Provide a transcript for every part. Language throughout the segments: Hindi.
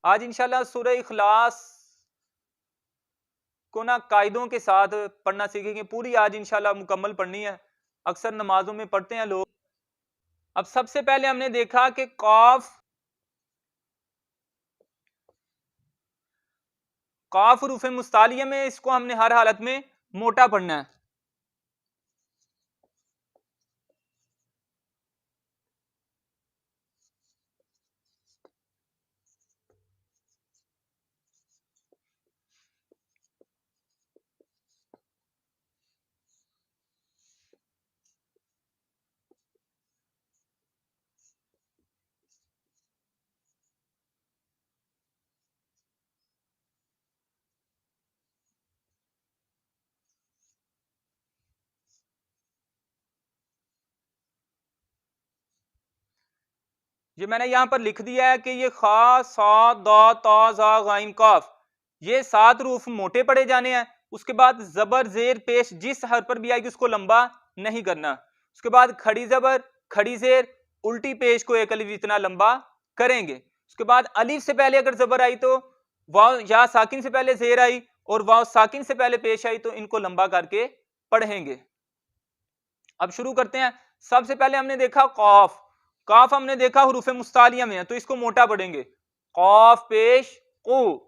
आज इंशाल्लाह सूरह इखलास को ना कायदों के साथ पढ़ना सीखेंगे। पूरी आज इंशाल्लाह मुकम्मल पढ़नी है। अक्सर नमाजों में पढ़ते हैं लोग। अब सबसे पहले हमने देखा कि काफ रूफ मुस्तालिया में इसको हमने हर हालत में मोटा पढ़ना है। ये मैंने यहां पर लिख दिया है कि ये खा सा दा ता जा गाइन काफ, ये 7 रूफ मोटे पढ़े जाने हैं। उसके बाद जबर जेर पेश जिस हर पर भी आएगी उसको लंबा नहीं करना। उसके बाद खड़ी जबर खड़ी जेर उल्टी पेश को एक अलिफ जितना लंबा करेंगे। उसके बाद अलिफ से पहले अगर जबर आई तो वाव या साकिन से पहले जेर आई और वाव साकिन से पहले पेश आई तो इनको लंबा करके पढ़ेंगे। अब शुरू करते हैं। सबसे पहले हमने देखा कौफ। काफ हमने देखा हुरूफ मुस्तालिया में है तो इसको मोटा पढ़ेंगे, कौफ पेश कू।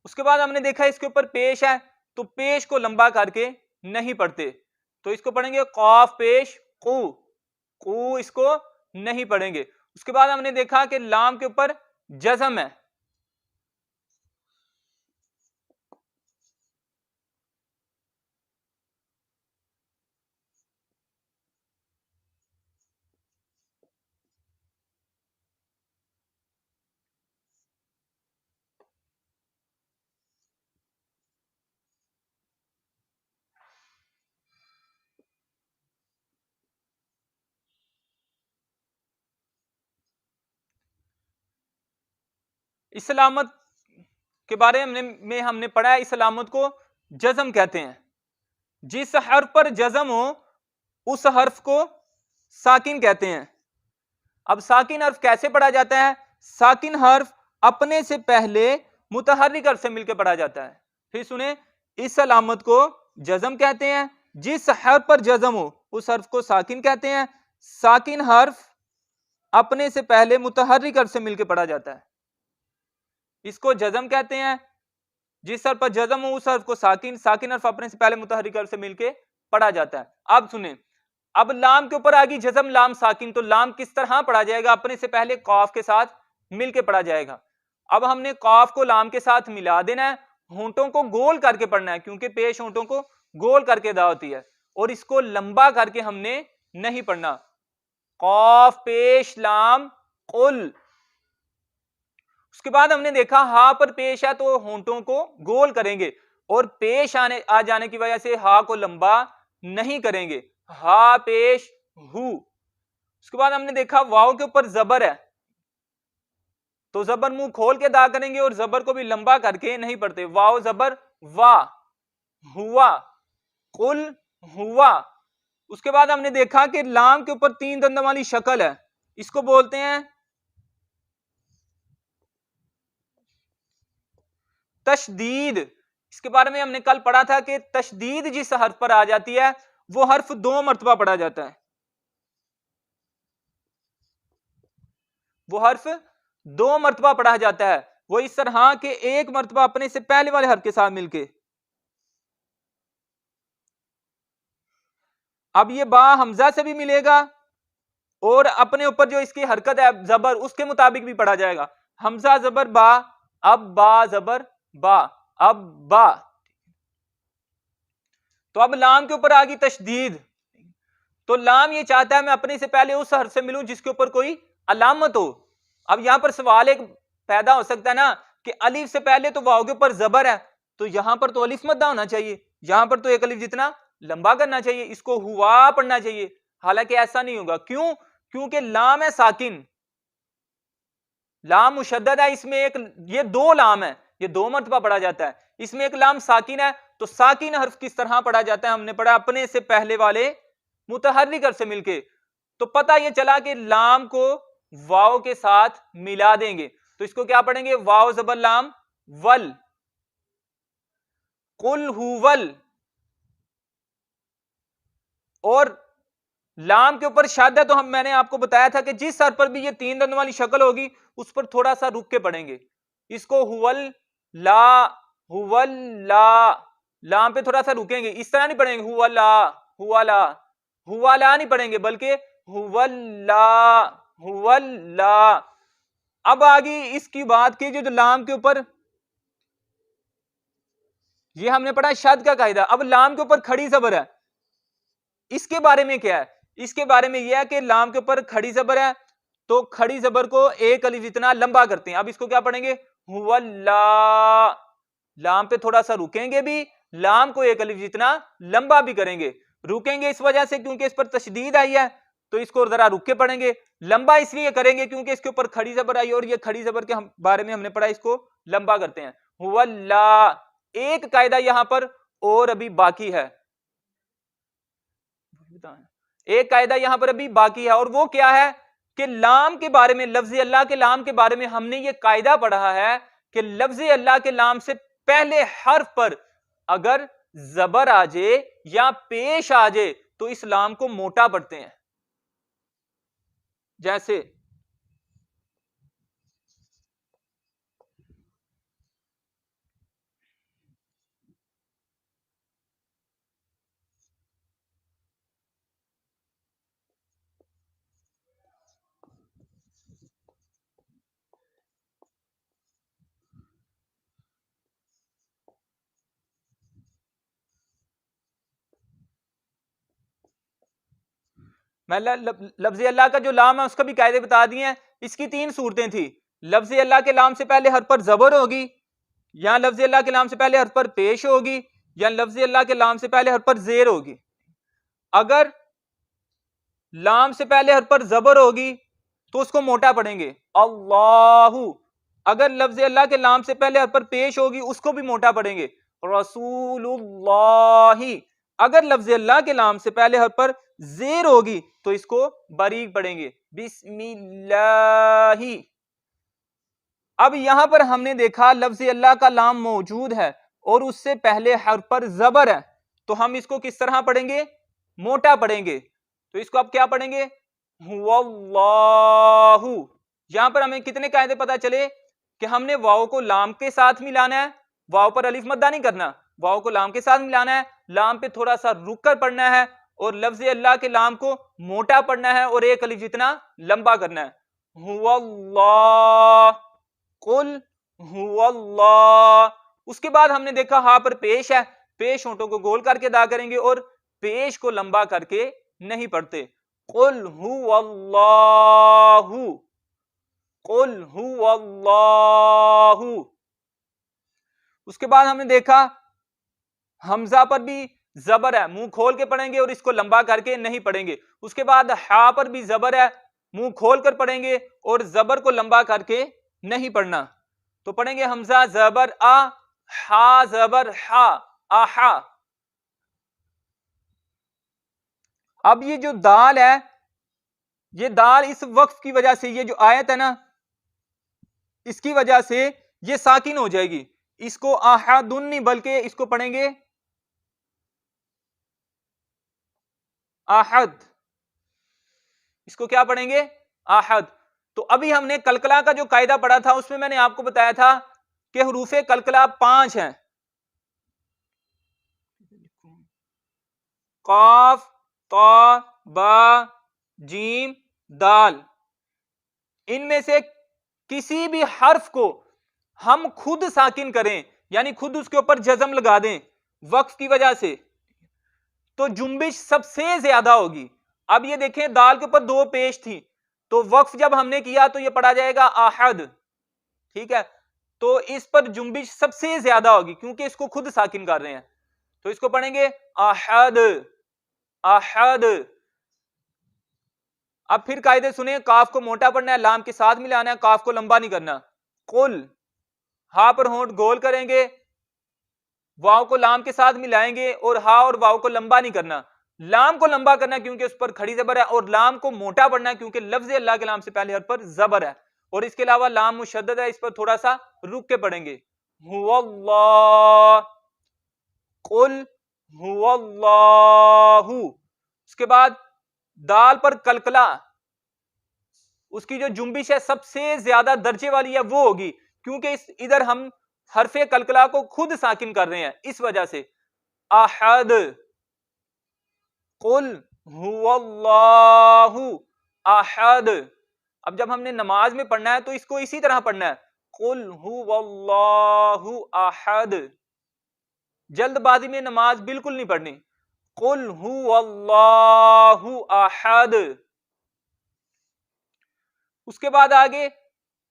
उसके बाद हमने देखा इसके ऊपर पेश है तो पेश को लंबा करके नहीं पढ़ते, तो इसको पढ़ेंगे कौफ पेश कू, कू इसको नहीं पढ़ेंगे। उसके बाद हमने देखा कि लाम के ऊपर जज़म है, इस अलामत के बारे में हमने पढ़ा है। इस अलामत को जज़म कहते हैं। जिस हर्फ पर जज़म हो उस हर्फ को साकिन कहते हैं। अब साकिन हर्फ कैसे पढ़ा जाता है? साकिन हर्फ अपने से पहले मुतहर्रिक हर्फ से मिलकर पढ़ा जाता है। फिर सुने, इस अलामत को जज़म कहते हैं। जिस हर्फ पर जज़म हो उस हर्फ को साकिन कहते हैं। साकिन हर्फ अपने से पहले मुतहर्रिक हर्फ से मिलकर पढ़ा जाता है, इसको जज़म कहते हैं। जिस हर्फ पर जज़म हो उस हर्फ को साकिन, साकिन हर्फ अपने से पहले मुतहर्रिक हर्फ से मिलके पढ़ा जाता है। अब सुने, अब लाम के ऊपर आ गई जज़म लाम साकिन, तो लाम किस तरह पढ़ा जाएगा? अपने से पहले कॉफ के साथ मिलके पढ़ा जाएगा। अब हमने कॉफ को लाम के साथ मिला देना है, होंठों को गोल करके पढ़ना है क्योंकि पेश होंठों को गोल करके अदा होती है, और इसको लंबा करके हमने नहीं पढ़ना। कॉफ पेश लाम कुल। उसके बाद हमने देखा हा पर पेश है तो होंठों को गोल करेंगे और पेश आ जाने की वजह से हा को लंबा नहीं करेंगे, हा पेश हु। उसके बाद हमने देखा वाव के ऊपर जबर है तो जबर मुंह खोल के अदा करेंगे और जबर को भी लंबा करके नहीं पढ़ते। वाव जबर वा, हुआ, कुल हुआ। उसके बाद हमने देखा कि लाम के ऊपर 3 दंदों वाली शक्ल है, इसको बोलते हैं तशदीद। इसके बारे में हमने कल पढ़ा था कि तशदीद जिस हर्फ पर आ जाती है वो हर्फ 2 मरतबा पढ़ा जाता है। वो हर्फ 2 मरतबा पढ़ा जाता है। वो इस तरह के 1 मरतबा अपने से पहले वाले हर्फ के साथ मिलके। अब ये बा हमजा से भी मिलेगा और अपने ऊपर जो इसकी हरकत है जबर उसके मुताबिक भी पढ़ा जाएगा। हमजा जबर बा, अब बा जबर बा, अब बा। तो अब लाम के ऊपर आ गई तशदीद, तो लाम ये चाहता है मैं अपने से पहले उस हर्फ से मिलूं जिसके ऊपर कोई अलामत हो। अब यहां पर सवाल एक पैदा हो सकता है ना कि अलिफ से पहले तो वाव के ऊपर जबर है तो यहां पर तो अलिफ मद्दा होना चाहिए, यहां पर तो एक अलिफ जितना लंबा करना चाहिए, इसको हुआ पढ़ना चाहिए। हालांकि ऐसा नहीं होगा। क्यों? क्योंकि लाम है साकिन, लाम मुशद्दद है, इसमें एक ये 2 लाम है, ये 2 मरतबा पढ़ा जाता है। इसमें एक लाम साकिन है तो साकिन हर्फ किस तरह पढ़ा जाता है? हमने पढ़ा अपने से पहले वाले मुतहर्रिक हर्फ से मिलके। तो पता ये चला कि लाम को वाव के साथ मिला देंगे तो इसको क्या पढ़ेंगे, वाव जबर लाम वल, कुल हुवल। और लाम के ऊपर शद है, तो मैंने आपको बताया था कि जिस सर पर भी ये 3 दंद वाली शक्ल होगी उस पर थोड़ा सा रुक के पढ़ेंगे। इसको हुवल ला, हुवल ला, लाम पे थोड़ा सा रुकेंगे, इस तरह नहीं पढ़ेंगे हुवला हुवाला, हुवाला नहीं पढ़ेंगे, बल्कि हुवल्ला हुवल्ला। अब आगे इसकी बात की जो लाम के ऊपर, ये हमने पढ़ा शद का कायदा। अब लाम के ऊपर खड़ी जबर है, इसके बारे में क्या है, इसके बारे में यह है कि लाम के ऊपर खड़ी जबर है, तो खड़ी जबर को एक अलिफ जितना लंबा करते हैं। अब इसको क्या पढ़ेंगे, हुवल्ला, लाम पे थोड़ा सा रुकेंगे भी, लाम को एक अलिफ जितना लंबा भी करेंगे। रुकेंगे इस वजह से क्योंकि इस पर तशदीद आई है, तो इसको जरा रुक के पढ़ेंगे। लंबा इसलिए करेंगे क्योंकि इसके ऊपर खड़ी जबर आई, और ये खड़ी जबर के बारे में हमने पढ़ा, इसको लंबा करते हैं। हुवल्ला, एक कायदा यहां पर और अभी बाकी है, एक कायदा यहां पर अभी बाकी है, और वो क्या है कि लाम के बारे में, लफ्ज़ अल्लाह के लाम के बारे में हमने ये कायदा पढ़ा है कि लफ्ज़ अल्लाह के लाम से पहले हर्फ पर अगर जबर आ जाए या पेश आ जाए तो इस लाम को मोटा पढ़ते हैं। जैसे मैं लफ्ज़ अल्लाह का जो लाम है उसका भी कायदे बता दिए हैं। इसकी 3 सूरतें थी, लफ्ज़ अल्लाह के लाम से पहले हर्फ पर जबर होगी, या लफ्ज़ अल्लाह के लाम से पहले हर्फ पर पेश होगी, या लफ्ज़ अल्लाह के लाम से पहले हर्फ पर जेर होगी। अगर लाम से पहले हर्फ पर जबर होगी तो उसको मोटा पढ़ेंगे, अल्लाहु। अगर लफ्ज़ अल्लाह के लाम से पहले हर्फ पर पेश होगी उसको भी मोटा पढ़ेंगे, रसूलुल्लाही। अगर लफ्ज़ अल्लाह के लाम से पहले हर्फ पर जेर होगी तो इसको बारीक पढ़ेंगे, बिस्मिल्लाही। अब यहां पर हमने देखा लफ्ज़ अल्लाह का लाम मौजूद है और उससे पहले हर्फ पर जबर है, तो हम इसको किस तरह पढ़ेंगे, मोटा पढ़ेंगे। तो इसको आप क्या पढ़ेंगे, हुवल्लाहु। यहां पर हमें कितने कायदे पता चले कि हमने वाव को लाम के साथ मिलाना है, वाव पर अलिफ मद्दा नहीं करना, वाव को लाम के साथ मिलाना है, लाम पे थोड़ा सा रुक कर पढ़ना है, और लफ्ज़ अल्लाह के लाम को मोटा पढ़ना है और एक अलिफ जितना लंबा करना है। हुवल्लाह, कुल हुवल्लाह। उसके बाद हमने देखा हा पर पेश है, पेश होंठों को गोल करके अदा करेंगे और पेश को लंबा करके नहीं पढ़ते। कुल हुवल्लाहु, कुल हुवल्लाहु। उसके बाद हमने देखा हमजा पर भी जबर है, मुंह खोल के पढ़ेंगे और इसको लंबा करके नहीं पढ़ेंगे। उसके बाद हा पर भी जबर है, मुंह खोल कर पढ़ेंगे और जबर को लंबा करके नहीं पढ़ना। तो पढ़ेंगे हमजा जबर आ, हा जबर हा, आहा। अब ये जो दाल है, ये दाल इस वक्फ की वजह से, ये जो आयत है ना, इसकी वजह से ये साकिन हो जाएगी। इसको आहदुन नहीं बल्कि इसको पढ़ेंगे आहद। इसको क्या पढ़ेंगे, आहद। तो अभी हमने कलकला का जो कायदा पढ़ा था उसमें मैंने आपको बताया था कि हुरूफे कलकला 5 हैं, काफ, ता, बा, जीम, दाल। इनमें से किसी भी हर्फ को हम खुद साकिन करें, यानी खुद उसके ऊपर जज़म लगा दें वक्फ की वजह से, तो जुम्बिश सबसे ज्यादा होगी। अब ये देखें, दाल के ऊपर 2 पेश थी, तो वक्फ जब हमने किया तो ये पढ़ा जाएगा आहद, ठीक है। तो इस पर जुम्बिश सबसे ज्यादा होगी क्योंकि इसको खुद साकिन कर रहे हैं। तो इसको पढ़ेंगे आहद, आहद। अब फिर कायदे सुने, काफ को मोटा पढ़ना है, लाम के साथ मिलाना है, काफ को लंबा नहीं करना। कुल, हा पर होंठ गोल करेंगे, वाव को लाम के साथ मिलाएंगे और हा और वाव को लंबा नहीं करना। लाम को लंबा करना क्योंकि उस पर खड़ी जबर है, और लाम को मोटा पढ़ना क्योंकि लफ्ज़ अल्लाह के लाम से पहले हर्फ पर जबर है। और इसके अलावा लाम मुशद्दद है, इस पर थोड़ा सा रुक के पढ़ेंगे। हुवल्लाह, कुल हुवल्लाहु। उसके बाद दाल पर कलकला, उसकी जो जुम्बिश है सबसे ज्यादा दर्जे वाली है वो होगी, क्योंकि इधर हम हरफे कलकला को खुद साकिन कर रहे हैं, इस वजह से। अहद, कुल हुवल्लाहु अहद। अब जब हमने नमाज में पढ़ना है तो इसको इसी तरह पढ़ना है, कुल हुवल्लाहु अहद। जल्दबाजी में नमाज बिल्कुल नहीं पढ़नी, कुल हुवल्लाहु अहद। उसके बाद आगे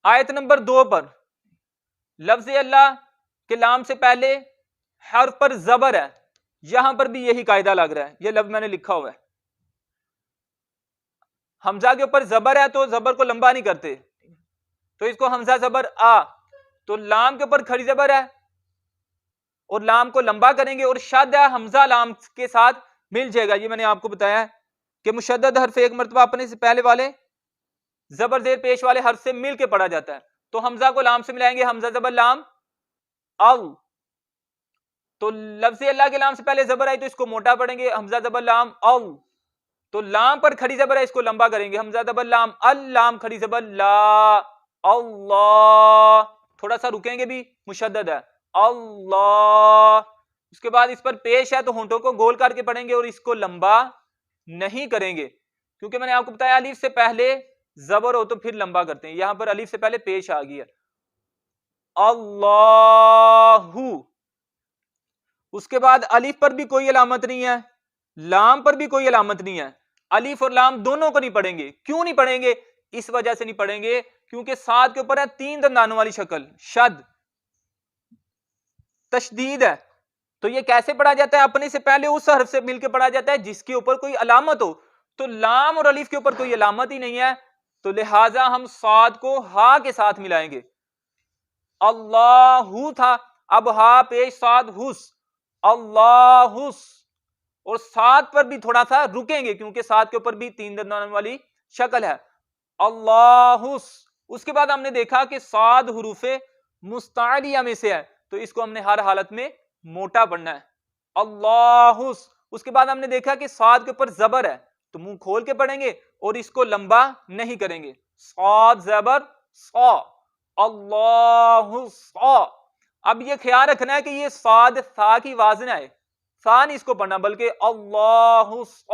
आयत नंबर 2 पर लफ्ज अल्लाह के लाम से पहले हर्फ पर जबर है, यहां पर भी यही कायदा लग रहा है। यह लफ्ज मैंने लिखा हुआ है, हमजा के ऊपर जबर है तो जबर को लंबा नहीं करते, तो इसको हमजा जबर आ, तो लाम के ऊपर खड़ी जबर है और लाम को लंबा करेंगे और शद हमजा लाम के साथ मिल जाएगा। ये मैंने आपको बताया है कि मुशद्दद हर्फ एक मरतबा अपने से पहले वाले जबर जेर पेश वाले हर्फ से मिल के पढ़ा जाता है, तो हमजा को लाम से मिलाएंगे, हमजा जबर लाम अल। तो लफ्ज़ अल्लाह के लाम से पहले जबर आई तो इसको मोटा पढ़ेंगे, हमजा जबर लाम अल। तो लाम पर खड़ी जबर है, इसको लंबा करेंगे, हमजा जबर लाम अल, लाम खड़ी जबर ला, अल्लाह। थोड़ा सा रुकेंगे भी, मुशद्दद है, अल्लाह। उसके बाद इस पर पेश है तो होंठों को गोल करके पढ़ेंगे और इसको लंबा नहीं करेंगे, क्योंकि मैंने आपको बताया अलीफ से पहले जबर हो तो फिर लंबा करते हैं, यहां पर अलीफ से पहले पेश आ गया, अल्लाहु। उसके बाद अलीफ पर भी कोई अलामत नहीं है, लाम पर भी कोई अलामत नहीं है, अलीफ और लाम दोनों को नहीं पढ़ेंगे। क्यों नहीं पढ़ेंगे? इस वजह से नहीं पढ़ेंगे क्योंकि साद के ऊपर है 3 दंदानों वाली शक्ल, शद तशदीद है। तो ये कैसे पढ़ा जाता है? अपने से पहले उस हर्फ से मिलकर पढ़ा जाता है जिसके ऊपर कोई अलामत हो। तो लाम और अलीफ के ऊपर कोई अलामत ही नहीं है, तो लिहाजा हम साद को हा के साथ मिलाएंगे। अल्लाहु था, अब हा पेश साद हुस, अल्लाहुस। और साद पर भी थोड़ा सा रुकेंगे क्योंकि साद के ऊपर भी 3 दंदान वाली शक्ल है, अल्लाहुस। उसके बाद हमने देखा कि साद हुरूफे मुस्तालिया में से है, तो इसको हमने हर हालत में मोटा पढ़ना है, अल्लाहुस। उसके बाद हमने देखा कि साद के ऊपर जबर है तो मुंह खोल के पढ़ेंगे और इसको लंबा नहीं करेंगे, साद जबर सा, अल्लाहुस। अब ये ख्याल रखना है कि ये साद सा की वाज़न है, सा नहीं इसको पढ़ना बल्कि अल्लाहुस।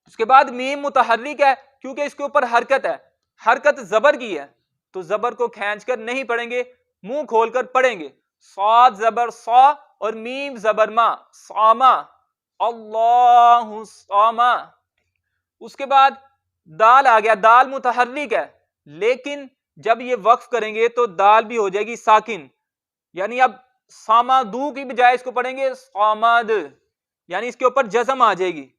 उसके बाद मीम मुतहर्रिक है क्योंकि इसके ऊपर हरकत है, हरकत जबर की है, तो जबर को खींचकर नहीं पढ़ेंगे, मुंह खोलकर पढ़ेंगे, साद जबर सा और मीम जबर मा, सामा, अल्लाहु सामा। उसके बाद दाल आ गया, दाल मुतहर्रिक है, लेकिन जब ये वक्फ करेंगे तो दाल भी हो जाएगी साकिन, यानी अब सामादू की बजाय इसको पढ़ेंगे सामाद, यानी इसके ऊपर जज़म आ जाएगी।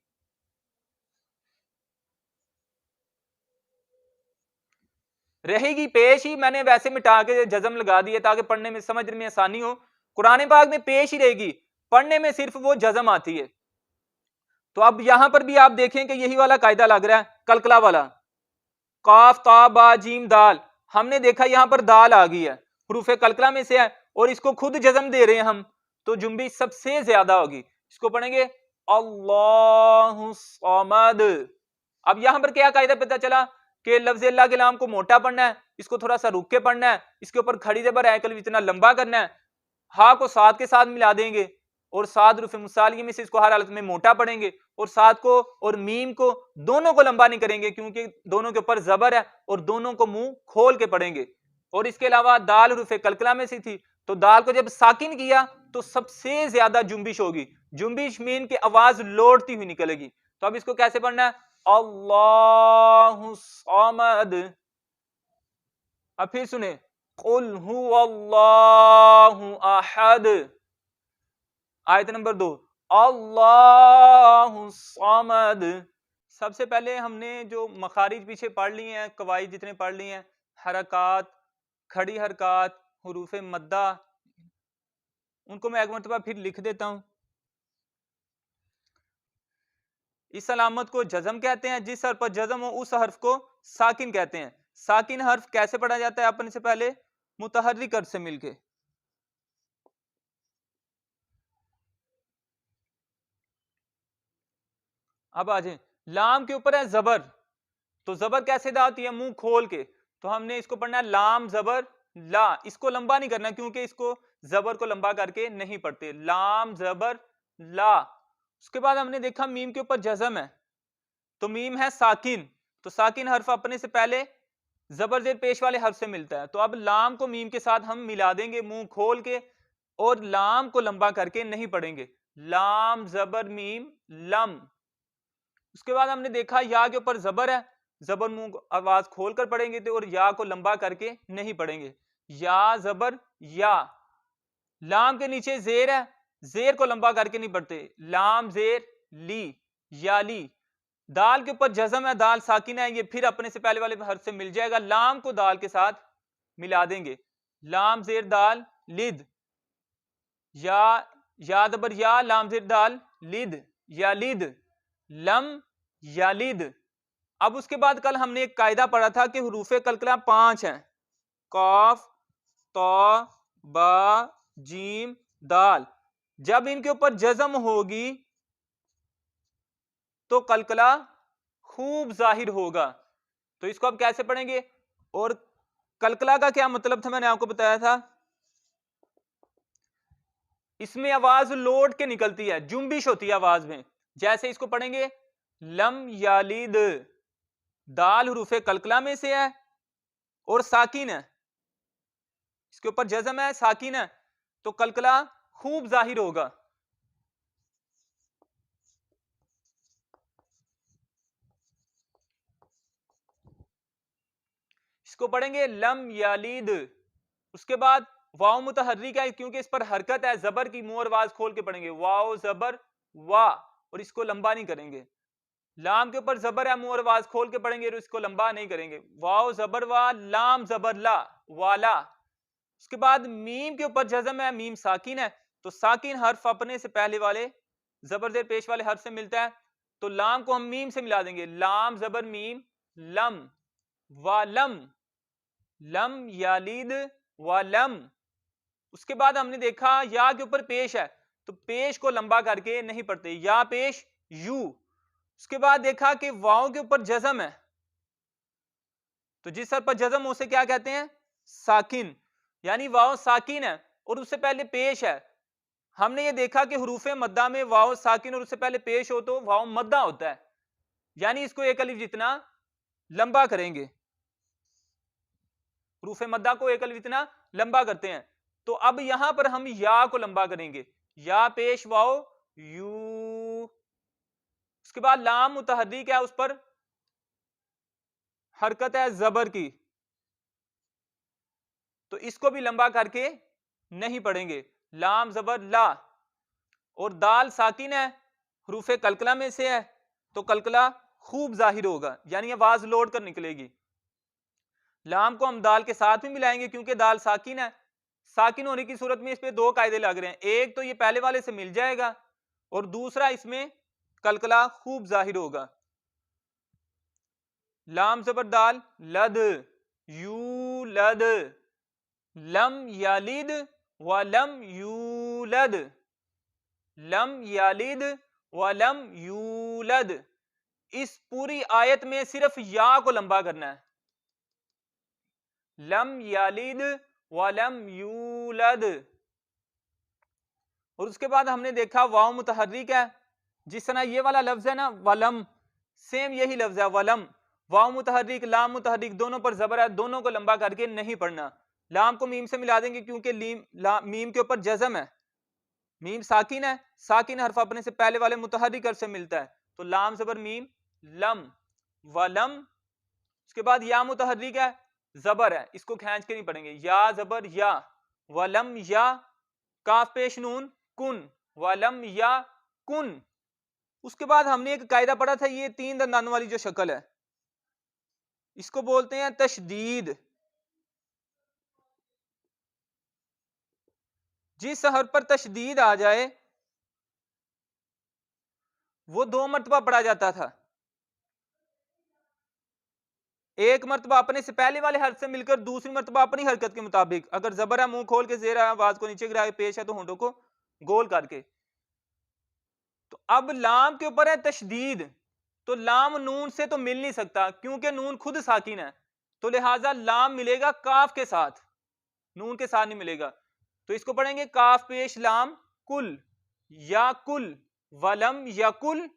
रहेगी पेश ही, मैंने वैसे मिटा के जज़म लगा दिए ताकि पढ़ने में समझने में आसानी हो। कुरान पाक में पेश ही रहेगी, पढ़ने में सिर्फ वो जज़म आती है। तो अब यहां पर भी आप देखें कि यही वाला कायदा लग रहा है, कलकला वाला, काफ ता बा जीम दाल। हमने देखा यहां पर दाल आ गई है, हुरूफे कलकला में से है और इसको खुद जज़म दे रहे हैं हम, तो जुम्बी सबसे ज्यादा होगी, इसको पढ़ेंगे अल्लाहु समद। अब यहां पर क्या कायदा पता चला कि लफ्ज़ अल्लाह के नाम को मोटा पढ़ना है, इसको थोड़ा सा रुक के पढ़ना है, इसके ऊपर खड़ी जबर है कल इतना लंबा करना है, हा को साद के साथ मिला देंगे और साद रुफ़े मुसालिये में से इसको हर हालत में मोटा पढ़ेंगे, और साद को और मीम को दोनों को लंबा नहीं करेंगे क्योंकि दोनों के ऊपर जबर है, और दोनों को मुंह खोल के पढ़ेंगे। और इसके अलावा दाल रुफ़े कलकला में से थी, तो दाल को जब साकिन किया तो सबसे ज्यादा जुम्बिश होगी, जुम्बिश मीन की आवाज लौटती हुई निकलेगी। तो अब इसको कैसे पढ़ना है? अल्लाहु समद। अब फिर सुने, कुल हुवल्लाहु अहद। आयत नंबर 2, अल्लाहु समद। सबसे पहले हमने जो मखारिज पीछे पढ़ लिए हैं, कवायद जितने पढ़ लिए हैं, हरकात, खड़ी हरकात, हुरूफे मद्दा, उनको मैं एक मरतबा फिर लिख देता हूं। इस अलामत को जज़म कहते हैं, जिस हर्फ पर जज़म हो उस हर्फ को साकिन कहते हैं। साकिन हर्फ कैसे पढ़ा जाता है अपने से पहले? मुतहर्रिक हर्फ से मिलके। अब आ जाए, लाम के ऊपर है जबर, तो जबर कैसे अदा होती है? मुंह खोल के। तो हमने इसको पढ़ना है लाम जबर ला, इसको लंबा नहीं करना क्योंकि इसको जबर को लंबा करके नहीं पढ़ते। लाम जबर ला। उसके बाद हमने देखा मीम के ऊपर जजम है, तो मीम है साकिन, तो साकिन हर्फ अपने से पहले जबर जेर पेश वाले हर्फ से मिलता है। तो अब लाम को मीम के साथ हम मिला देंगे मुंह खोल के, और लाम को लंबा करके नहीं पढ़ेंगे। लाम जबर मीम लम। उसके बाद हमने देखा या के ऊपर जबर है, जबर मुंह आवाज खोलकर पढ़ेंगे तो, और या को लंबा करके नहीं पढ़ेंगे। या जबर या। लाम के नीचे जेर है, जेर को लंबा करके नहीं पढ़ते। लाम जेर ली, या ली। दाल के ऊपर जजम है, दाल साकिन है, ये फिर अपने से पहले वाले हर्फ से मिल जाएगा, लाम को दाल के साथ मिला देंगे। लाम जेर दाल लिद, या दबर या, लाम जेर दाल लिद, या लिद। लम यालिद। अब उसके बाद कल हमने एक कायदा पढ़ा था कि हुरूफे कलकला 5 हैं, कौफ तो बा जीम दाल। जब इनके ऊपर जज्म होगी तो कलकला खूब जाहिर होगा। तो इसको अब कैसे पढ़ेंगे? और कलकला का क्या मतलब था मैंने आपको बताया था, इसमें आवाज लौट के निकलती है, जुम्बिश होती है आवाज में। जैसे इसको पढ़ेंगे लम यालिद, दाल हुरूफे कलकला में से है और साकिन है, इसके ऊपर जज्म है, साकिन है, तो कलकला खूब जाहिर होगा। इसको पढ़ेंगे लम यालिद। उसके बाद वाव मुतहर्रिक है क्योंकि इस पर हरकत है जबर की, मुंह और आवाज खोल के पढ़ेंगे वाव जबर वा, और इसको लंबा नहीं करेंगे। लाम के ऊपर जबर है, मुंह और आवाज खोल के पढ़ेंगे और इसको लंबा नहीं करेंगे। वाव जबर वा, लाम जबर ला, वाला। उसके बाद मीम के ऊपर जज्म है, मीम साकिन है, तो साकिन हर्फ अपने से पहले वाले जबर जेर पेश वाले हर्फ से मिलता है, तो लाम को हम मीम से मिला देंगे। लाम जबर मीम लम, वालम, लम यालिद वालम। उसके बाद हमने देखा या के ऊपर पेश है, तो पेश को लंबा करके नहीं पढ़ते, या पेश यू। उसके बाद देखा कि वाव के ऊपर जज्म है, तो जिस सर पर जज्म उसे क्या कहते हैं? साकिन। यानी वाव साकिन है और उससे पहले पेश है। हमने ये देखा कि हुरूफे मद्दा में वाव साकिन और उससे पहले पेश हो तो वाव मद्दा होता है, यानी इसको एक अलिफ जितना लंबा करेंगे। हुरूफे मद्दा को एक अलिफ जितना लंबा करते हैं। तो अब यहां पर हम या को लंबा करेंगे, या पेश वाव यू। उसके बाद लाम मुतहर्रिक है, उस पर हरकत है जबर की, तो इसको भी लंबा करके नहीं पढ़ेंगे। लाम जबर ला। और दाल साकिन है, हरूफे कलकला में से है, तो कलकला खूब जाहिर होगा, यानी आवाज लौट कर निकलेगी। लाम को हम दाल के साथ भी मिलाएंगे क्योंकि दाल साकिन है। साकिन होने की सूरत में इस पे दो कायदे लग रहे हैं, एक तो ये पहले वाले से मिल जाएगा और दूसरा इसमें कलकला खूब जाहिर होगा। लाम जबर दाल लद, यू लद, लम यालिद व लम यूलद, लम यालिद व लम यूलद। इस पूरी आयत में सिर्फ या को लंबा करना है, लम यालिद व लम यूलद। और उसके बाद हमने देखा वाव मुतहर्रिक है, जिस तरह ये वाला लफ्ज है ना वलम, सेम यही लफ्ज है वलम। वाव मुतहर्रिक लाम मुतहर्रिक दोनों पर जबर है, दोनों को लंबा करके नहीं पढ़ना। लाम को मीम से मिला देंगे क्योंकि मीम के ऊपर जज्म है, मीम साकिन है, साकिन हर्फ अपने से पहले वाले मुतहर्रिक हर्फ से मिलता है, तो लाम जबर मीम लम वलम। उसके बाद या मुतहर्रिक है, जबर है, इसको खींच के नहीं पढ़ेंगे, या जबर या, वलम या, काफ पेश नून कुन, वलम या कुन। उसके बाद हमने एक कायदा पढ़ा था, ये 3 दंदानों वाली जो शक्ल है इसको बोलते हैं तशदीद। जिस हर्फ पर तशदीद आ जाए वो 2 मरतबा पढ़ा जाता था। एक मरतबा अपने से पहले वाले हर्फ से मिलकर दूसरी मरतबा अपनी हरकत के मुताबिक, अगर जबर है मुंह खोल के, जेर है आवाज को नीचे गिरा के, पेश है तो होंठों को गोल करके। तो अब लाम के ऊपर है तशदीद, तो लाम नून से तो मिल नहीं सकता क्योंकि नून खुद साकिन है, तो लिहाजा लाम मिलेगा काफ के साथ, नून के साथ नहीं मिलेगा। तो इसको पढ़ेंगे काफ पेश लाम कुल, या कुल वलम यकुल।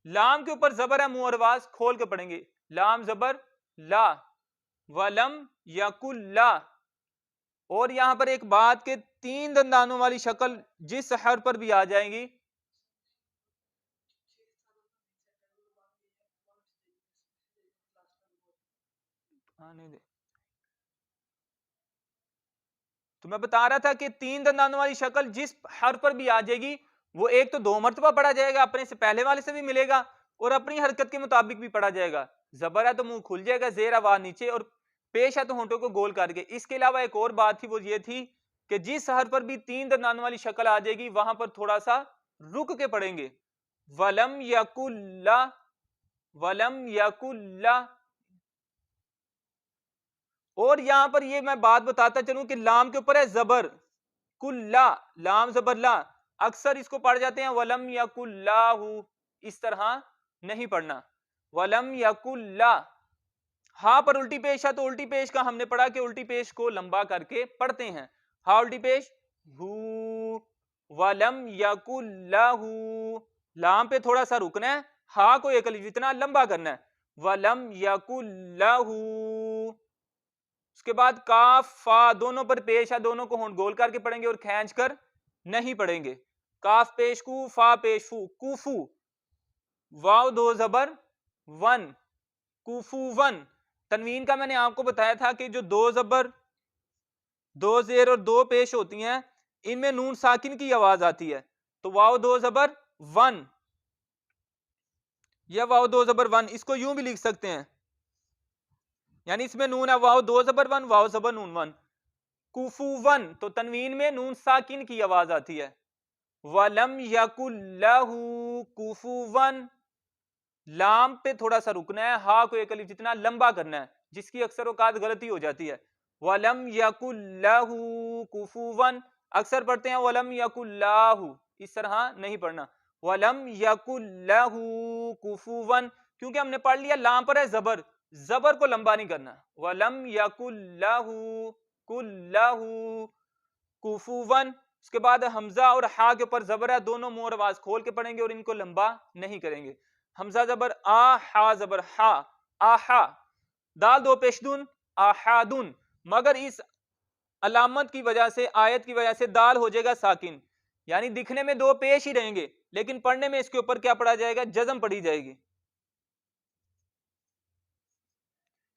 लाम के ऊपर जबर है मुंह और आवाज खोल के पढ़ेंगे, लाम जबर ला वलम यकुल ला। और यहां पर एक बात के 3 दंदानों वाली शक्ल जिस हर पर भी आ जाएंगी, आने दे। तो मैं बता रहा था कि 3 दंदानों वाली शक्ल जिस हर पर भी आ जाएगी, वो एक तो 2 मरतबा पढ़ा जाएगा, अपने से पहले वाले से भी मिलेगा और अपनी हरकत के मुताबिक भी पढ़ा जाएगा। जबर है तो मुंह खुल जाएगा, जेर आवाज नीचे, और पेश है तो होंठों को गोल करके। इसके अलावा एक और बात थी, वो ये थी कि जिस हर पर भी 3 दंदानों वाली शक्ल आ जाएगी, वहां पर थोड़ा सा रुक के पढ़ेंगे, वलम यकुल्ला वलम यकुल्ला। और यहां पर ये मैं बात बताता चलूं कि लाम के ऊपर है जबर कुल्ला, लाम जबर ला, अक्सर इसको पढ़ जाते हैं वलम यकुल्लाहु, इस तरह नहीं पढ़ना, वलम यकुल्ला। हा पर उल्टी पेश है तो उल्टी पेश का हमने पढ़ा कि उल्टी पेश को लंबा करके पढ़ते हैं। हा उल्टी पेश हु, वलम यकुल्लाहु। लाम पे थोड़ा सा रुकना है, हा को एक अलिफ जितना लंबा करना है, वलम यकुल्लाहु। उसके बाद काफ फा दोनों पर पेश है, दोनों को होंठ गोल करके पढ़ेंगे और खींच कर नहीं पढ़ेंगे। काफ पेश कू, फा पेश फू, कुफू। वाव दो जबर वन, कुफू वन। तनवीन का मैंने आपको बताया था कि जो दो जबर, दो जेर और दो पेश होती हैं, इनमें नून साकिन की आवाज आती है। तो वाव दो जबर वन, या वाव दो जबर वन, इसको यूं भी लिख सकते हैं, यानी इसमें नून है वाव दो जबर वन, वाव जबर नून वन, कुफुवन। तो तनवीन में नून साकिन की आवाज आती है। वलम यकुल्लहु कुफुवन, लाम पे थोड़ा सा रुकना है, हा को एक अलिफ जितना लंबा करना है, जिसकी अक्सर औकात गलती हो जाती है। वलम यकुल्लहु कुफुवन, अक्सर पढ़ते हैं वलम यकुल्लाहु, इस तरह नहीं पढ़ना, वलम यकुल्लहु कुफुवन, क्योंकि हमने पढ़ लिया लाम पर है जबर, जबर को लंबा नहीं करना। वलम यकुल्लहु कुल्लहु कुफुवन। उसके बाद हमजा और हा के ऊपर जबर है, दोनों मुंह और आवाज खोल के पढ़ेंगे और इनको लंबा नहीं करेंगे। हमजा जबर आ, हा जबर हा, आहा। दाल दो पेशदुन, आहादुन। मगर इस अलामत की वजह से, आयत की वजह से दाल हो जाएगा साकिन, यानी दिखने में दो पेश ही रहेंगे, लेकिन पढ़ने में इसके ऊपर क्या पढ़ा जाएगा, जजम पढ़ी जाएगी।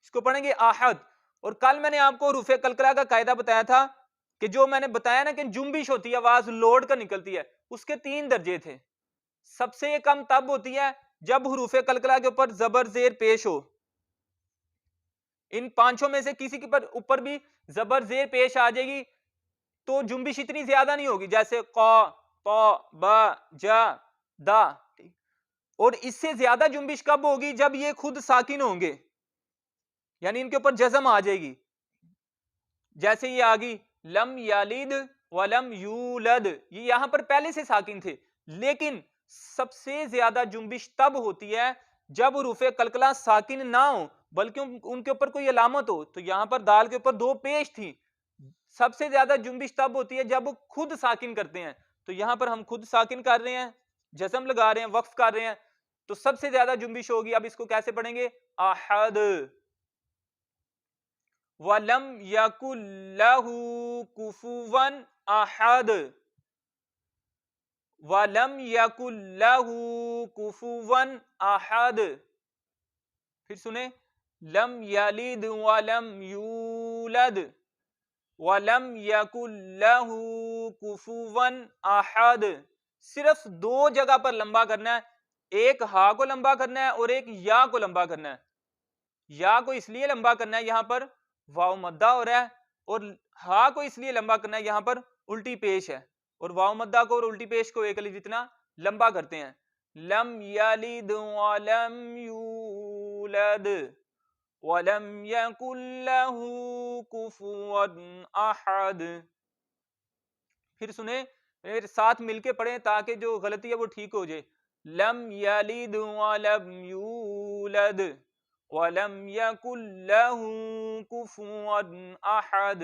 इसको पढ़ेंगे आहद। और कल मैंने आपको रूफे कलकला का कायदा बताया था कि जो मैंने बताया ना कि जुम्बिश होती है, आवाज लोड कर निकलती है, उसके 3 दर्जे थे। सबसे कम तब होती है जब हुरूफे कलकला के ऊपर जबर जेर पेश हो। इन पांचों में से किसी के ऊपर भी जबर जेर पेश आ जाएगी तो जुम्बिश इतनी ज्यादा नहीं होगी, जैसे क, प, ब, ज, दा। और इससे ज्यादा जुम्बिश कब होगी, जब ये खुद साकिन होंगे, यानी इनके ऊपर जजम आ जाएगी। जैसे ये आ गई लम यालिद वलम यूलद, ये यहां पर पहले से साकिन थे, लेकिन सबसे ज्यादा जुम्बिश तब होती है जब रूफे कलकला साकिन ना हो, बल्कि उनके ऊपर कोई अलामत हो। तो यहां पर दाल के ऊपर दो पेश थी। सबसे ज्यादा जुम्बिश तब होती है जब खुद साकिन करते हैं, तो यहां पर हम खुद साकिन कर रहे हैं, जस्म लगा रहे हैं, वक्फ कर रहे हैं, तो सबसे ज्यादा जुम्बिश होगी। अब इसको कैसे पढ़ेंगे, आहद। वलम यकुल्लहु कुफुवन अहद, वलम यकुल्लहु कुफुवन अहद। फिर सुने, लम यलिद वलम यूलद वलम यकुल्लहु कुफुवन अहद। सिर्फ 2 जगह पर लंबा करना है, एक हा को लंबा करना है और एक या को लंबा करना है। या को इसलिए लंबा करना है, यहां पर वाव मद्दा हो रहा है, और हा को इसलिए लंबा करना है, यहां पर उल्टी पेश है, और वाव मद्दा को और उल्टी पेश को एक अलिफ जितना लंबा करते हैं। लम यलिद वलम यूलद वलम यकुल लहू कुफुवन अहद। फिर सुने, फिर साथ मिलके पढ़े ताकि जो गलती है वो ठीक हो जाए। लम यलिद वलम यूलद वलम यकुल लहू कुफुवन अहद।